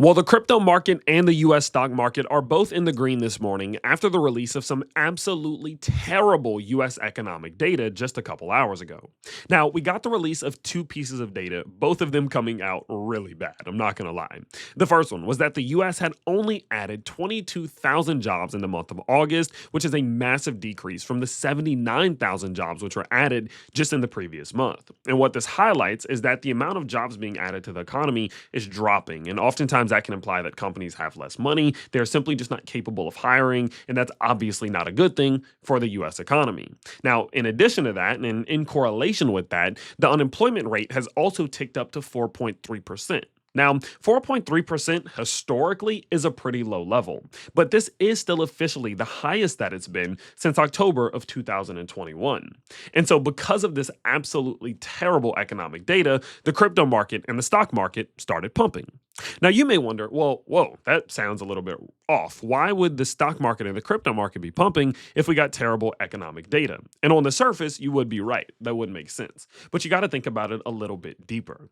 Well, the crypto market and the US stock market are both in the green this morning after the release of some absolutely terrible US economic data just a couple hours ago. Now, we got the release of two pieces of data, both of them coming out really bad, I'm not gonna lie. The first one was that the US had only added 22,000 jobs in the month of August, which is a massive decrease from the 79,000 jobs which were added just in the previous month. And what this highlights is that the amount of jobs being added to the economy is dropping, and oftentimes that can imply that companies have less money. They're simply just not capable of hiring, and that's obviously not a good thing for the US economy. Now, in addition to that, and in correlation with that, the unemployment rate has also ticked up to 4.3%. Now, 4.3% historically is a pretty low level, but this is still officially the highest that it's been since October of 2021. And so, because of this absolutely terrible economic data, the crypto market and the stock market started pumping. Now, you may wonder, well, whoa, that sounds a little bit off. Why would the stock market and the crypto market be pumping if we got terrible economic data? And on the surface, you would be right. That would make sense. But you got to think about it a little bit deeper.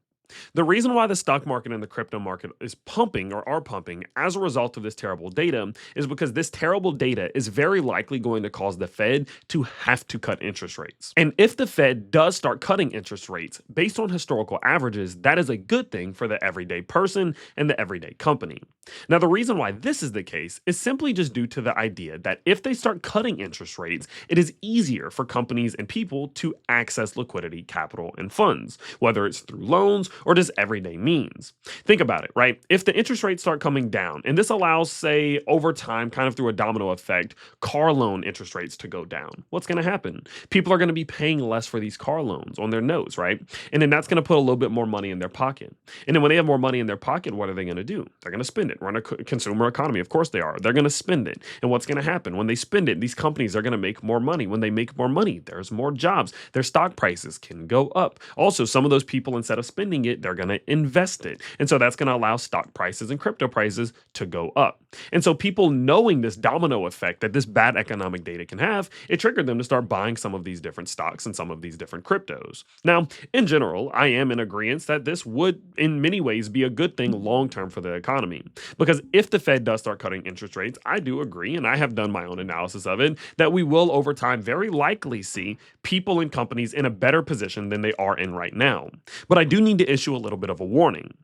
The reason why the stock market and the crypto market is pumping or are pumping as a result of this terrible data is because this terrible data is very likely going to cause the Fed to have to cut interest rates. And if the Fed does start cutting interest rates based on historical averages, that is a good thing for the everyday person and the everyday company. Now, the reason why this is the case is simply just due to the idea that if they start cutting interest rates, it is easier for companies and people to access liquidity, capital, and funds, whether it's through loans or just everyday means. Think about it, right? If the interest rates start coming down, and this allows, say, over time, kind of through a domino effect, car loan interest rates to go down, what's going to happen? People are going to be paying less for these car loans on their notes, right? And then that's going to put a little bit more money in their pocket. And then when they have more money in their pocket, what are they going to do? They're going to spend it. We're in a consumer economy. Of course they are. They're going to spend it. And what's going to happen? When they spend it, these companies are going to make more money. When they make more money, there's more jobs. Their stock prices can go up. Also, some of those people, instead of spending it, they're going to invest it. And so that's going to allow stock prices and crypto prices to go up. And so people knowing this domino effect that this bad economic data can have, it triggered them to start buying some of these different stocks and some of these different cryptos. Now, in general, I am in agreement that this would, in many ways, be a good thing long term for the economy. Because if the Fed does start cutting interest rates, I do agree, and I have done my own analysis of it, that we will over time very likely see people and companies in a better position than they are in right now. But I do need to issue a little bit of a warning.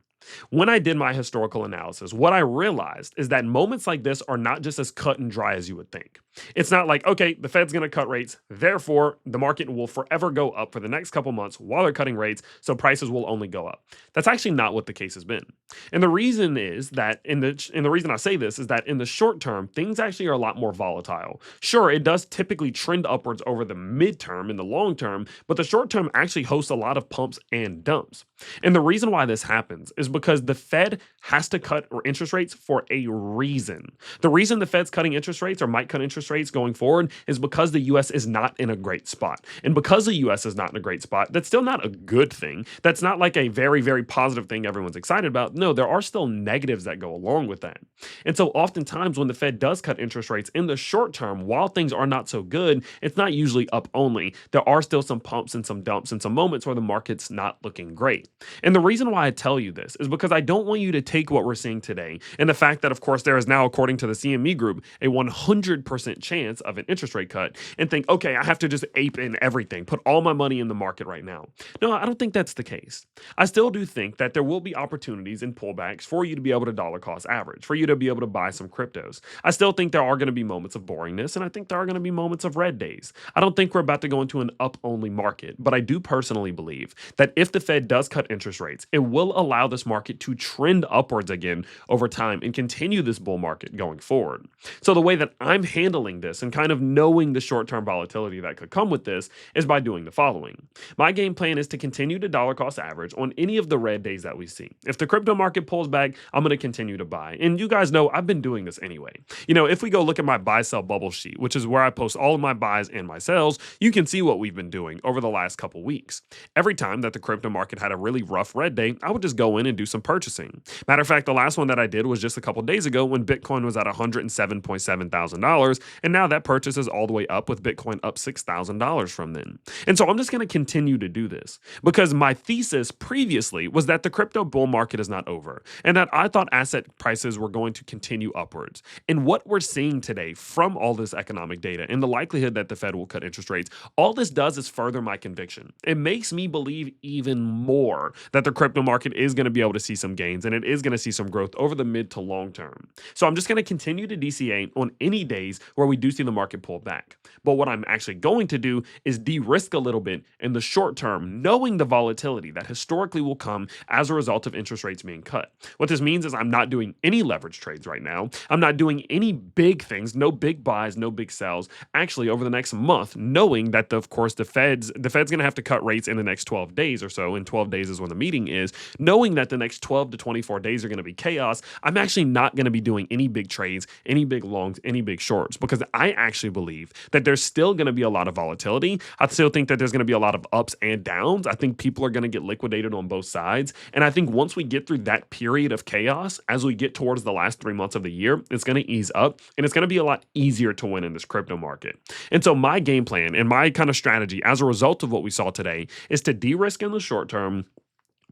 When I did my historical analysis, what I realized is that moments like this are not just as cut and dry as you would think. It's not like, okay, the Fed's going to cut rates, therefore the market will forever go up for the next couple months while they're cutting rates, so prices will only go up. That's actually not what the case has been. And the reason is that, and the reason I say this is that in the short term, things actually are a lot more volatile. Sure, it does typically trend upwards over the midterm and the long term, but the short term actually hosts a lot of pumps and dumps. And the reason why this happens is because the Fed has to cut interest rates for a reason. The reason the Fed's cutting interest rates or might cut interest rates going forward is because the US is not in a great spot. And because the US is not in a great spot, that's still not a good thing. That's not like a very, very positive thing everyone's excited about. No, there are still negatives that go along with that. And so oftentimes when the Fed does cut interest rates in the short term, while things are not so good, it's not usually up only. There are still some pumps and some dumps and some moments where the market's not looking great. And the reason why I tell you this is because I don't want you to take what we're seeing today and the fact that, of course, there is now, according to the CME Group, a 100% chance of an interest rate cut and think, okay, I have to just ape in everything, put all my money in the market right now. No, I don't think that's the case. I still do think that there will be opportunities and pullbacks for you to be able to dollar cost average, for you to be able to buy some cryptos. I still think there are going to be moments of boringness, and I think there are going to be moments of red days. I don't think we're about to go into an up-only market, but I do personally believe that if the Fed does cut interest rates, it will allow this market to trend upwards again over time and continue this bull market going forward. So the way that I'm handling this and kind of knowing the short-term volatility that could come with this is by doing the following. My game plan is to continue to dollar cost average on any of the red days that we see. If the crypto market pulls back, I'm going to continue to buy. And you guys know I've been doing this anyway. You know, if we go look at my buy sell bubble sheet, which is where I post all of my buys and my sells, you can see what we've been doing over the last couple weeks. Every time that the crypto market had a really rough red day, I would just go in and do some purchasing. Matter of fact, the last one that I did was just a couple days ago when Bitcoin was at $107,700 And now that purchase is all the way up with Bitcoin up $6,000 from then. And so I'm just going to continue to do this because my thesis previously was that the crypto bull market is not over and that I thought asset prices were going to continue upwards. And what we're seeing today from all this economic data and the likelihood that the Fed will cut interest rates, all this does is further my conviction. It makes me believe even more that the crypto market is going to be able to see some gains and it is going to see some growth over the mid to long term. So I'm just going to continue to DCA on any days where we do see the market pull back. But what I'm actually going to do is de-risk a little bit in the short term, knowing the volatility that historically will come as a result of interest rates being cut. What this means is I'm not doing any leverage trades right now. I'm not doing any big things, no big buys, no big sells. Actually, over the next month, knowing that of course the Fed's going to have to cut rates in the next 12 days or so, and 12 days is when the meeting is, knowing that the next 12 to 24 days are going to be chaos, I'm actually not going to be doing any big trades, any big longs, any big shorts, because I actually believe that there's still going to be a lot of volatility. I still think that there's going to be a lot of ups and downs. I think people are going to get liquidated on both sides. And I think once we get through that period of chaos, as we get towards the last 3 months of the year, it's going to ease up and it's going to be a lot easier to win in this crypto market. And so my game plan and my kind of strategy as a result of what we saw today is to de-risk in the short term,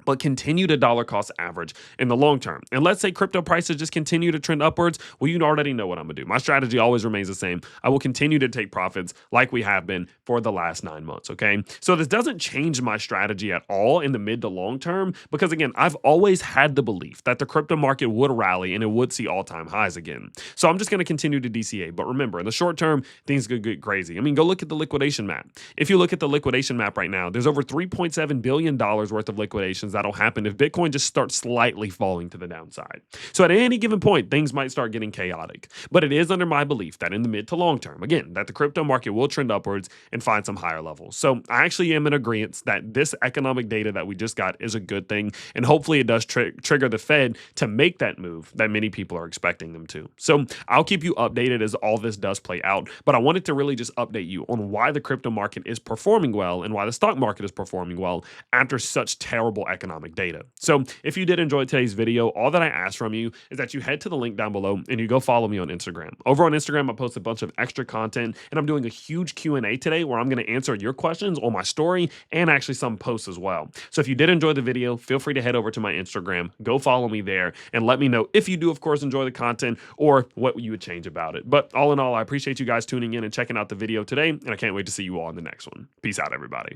but continue to dollar cost average in the long term. And let's say crypto prices just continue to trend upwards. Well, you already know what I'm gonna do. My strategy always remains the same. I will continue to take profits like we have been for the last 9 months, okay? So this doesn't change my strategy at all in the mid to long term, because again, I've always had the belief that the crypto market would rally and it would see all-time highs again. So I'm just gonna continue to DCA. But remember, in the short term, things could get crazy. I mean, go look at the liquidation map. If you look at the liquidation map right now, there's over $3.7 billion worth of liquidations that'll happen if Bitcoin just starts slightly falling to the downside. So at any given point, things might start getting chaotic. But it is under my belief that in the mid to long term, again, that the crypto market will trend upwards and find some higher levels. So I actually am in agreement that this economic data that we just got is a good thing. And hopefully it does trigger the Fed to make that move that many people are expecting them to. So I'll keep you updated as all this does play out. But I wanted to really just update you on why the crypto market is performing well and why the stock market is performing well after such terrible economic data. So if you did enjoy today's video, all that I ask from you is that you head to the link down below and you go follow me on Instagram. Over on Instagram, I post a bunch of extra content and I'm doing a huge Q&A today where I'm going to answer your questions on my story and actually some posts as well. So if you did enjoy the video, feel free to head over to my Instagram, go follow me there and let me know if you do, of course, enjoy the content or what you would change about it. But all in all, I appreciate you guys tuning in and checking out the video today, and I can't wait to see you all in the next one. Peace out, everybody.